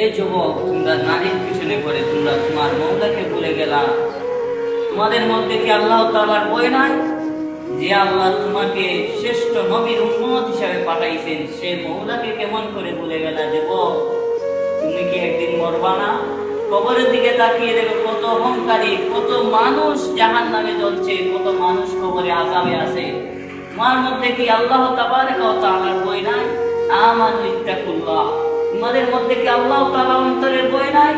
এ যুবক, তোমরা নারীর পিছনে পড়ে তোমরা তোমার মৌলাকে ভুলে গেলা। তোমাদের মধ্যে কি আল্লাহ তাআলার ভয় নাই? যে আল্লাহ তোমাকে শ্রেষ্ঠ নবীর উম্মত হিসাবে পাঠাইছেন, সে মৌলাকে কেমন করে ভুলে গেলা? যুবক, তুমি কি একদিন মরবা না? কবরের দিকে তাকিয়ে দেখো, কত অহংকারী, কত মানুষ জাহান্নামে জ্বলছে, কত মানুষ কবরে আযাবে আছে। তোমার মধ্যে কি আল্লাহ তাবারক ওয়া তাআলার ভয় নাই? আমানু ইত্তাকুল্লাহ। তোমাদের মধ্যে কি আল্লাহ তাআলা অন্তরের ভয় নাই?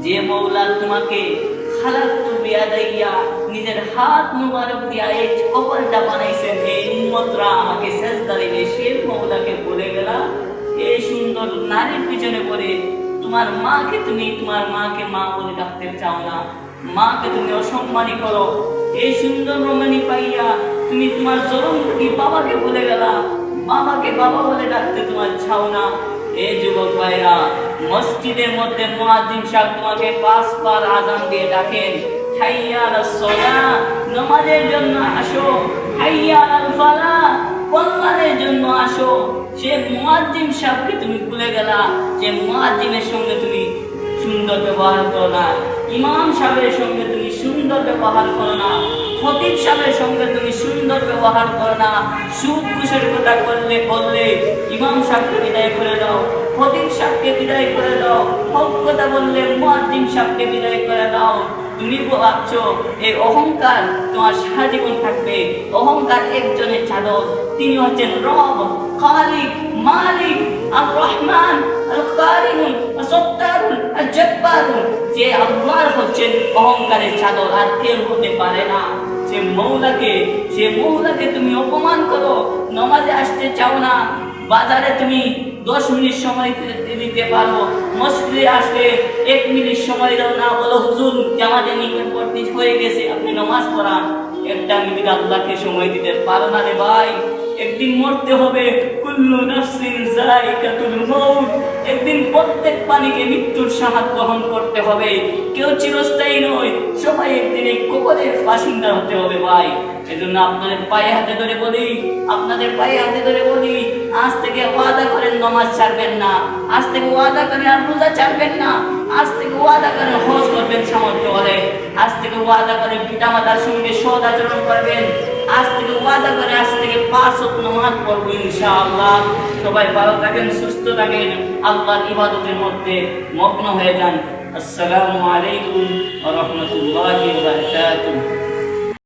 যে মওলা তোমাকে খালাকতু বিয়াদাইয়া, নিজের হাত মুবারক দিয়া এই কবরটা বানাইছেন, এই উম্মতরা আমাকে সেজদা দিবে, সে মওলাকে ভুলে গেলা। এই সুন্দর নারীর পিছনে পড়ে তোমার মাকে, তুমি তোমার মাকে মা বলে ডাকতে চাও না, মাকে তুমি অসম্মানী করো। এই সুন্দর রমণী পাইয়া তুমি তোমার জনমী বাবাকে ভুলে গেলা, বাবাকে বাবা বলে ডাকতে তোমার চাও না। এই যুবক ভাইরা, মসজিদের মধ্যে মুয়াজ্জিন সাহেব তোমাকে 5 বার আযান দিয়ে ডাকেন, হাইয়া আলাস সালাহ, নামাজের জন্য আসো, হাইয়া আলাল ফালাহ, কল্যাণের জন্য আসো। সে মুয়াজ্জিন সাহেবকে তুমি ভুলে গেলা, যে মুয়াজ্জিনের সঙ্গে তুমি সুন্দর ব্যবহার করো না, ইমাম সাহেবের সঙ্গে তুমি সুন্দর ব্যবহার করো না, খতিব সাহেবের সঙ্গে তুমি সুন্দর ব্যবহার করো না। সুদ ঘুষের কথা বললে ইমাম সাহেবকে বিদায় করে দাও, খতিব সাহেবকে বিদায় করে দাও, হক কথা বললে মুয়াজ্জিন সাহেবকে বিদায় করে দাও। তুমি ভাবছো এই অহংকার তোমার সারা জীবন থাকবে। অহংকার একজনের চাদর, তিনি হচ্ছেন রব, খালিক, মালিক, আর রহমান, আল কারিমুল, সত্তারুল, আর জব্বারুল। যে আল্লাহর হচ্ছেন অহংকারের চাদর, আর কেউ হতে পারে না। সে মৌলাকে তুমি অপমান করো। নামাজে আসতে চাও না, বাজারে তুমি 10 মিনিট সময় দিতে পারো, মসজিদে আসলে 1 মিনিট সময় দাও না, বলো হুজুর জামাতে নিকটবর্তী হয়ে গেছে, আপনি নামাজ পড়ান। 1 মিনিট আল্লাহকে সময় দিতে পারো না রে ভাই। একদিন মরতে হবে, কুল্লু নাফসিন যায়িকাতুল মাউত। একদিন প্রত্যেক প্রাণীকে মৃত্যুর স্বাদ গ্রহণ করতে হবে। কেউ চিরস্থায়ী নয়, সবাই একদিন এই কবরের বাসিন্দা হতে হবে ভাই। এজন্য আপনাদের পায়ে হাতে ধরে বলি, আজ থেকে ওয়াদা করেন নামাজ ছাড়বেন না, আজ থেকে ওয়াদা করেন আর রোজা ছাড়বেন না, আজ থেকে ওয়াদা করেন হজ করবেন সামর্থ্য হলে, আজ থেকে ওয়াদা করেন পিতামাতার সঙ্গে সৎ আচরণ করবেন, আজ থেকে ওয়াদা করে আজ থেকে 5 ওয়াক্ত নামাজ পড়বো ইনশাআল্লাহ। সবাই ভালো থাকেন, সুস্থ থাকেন, আল্লাহর ইবাদতের মধ্যে মগ্ন হয়ে যান। আসসালামু আলাইকুম ওয়া রাহমাতুল্লাহি ওয়া বারাকাতুহু।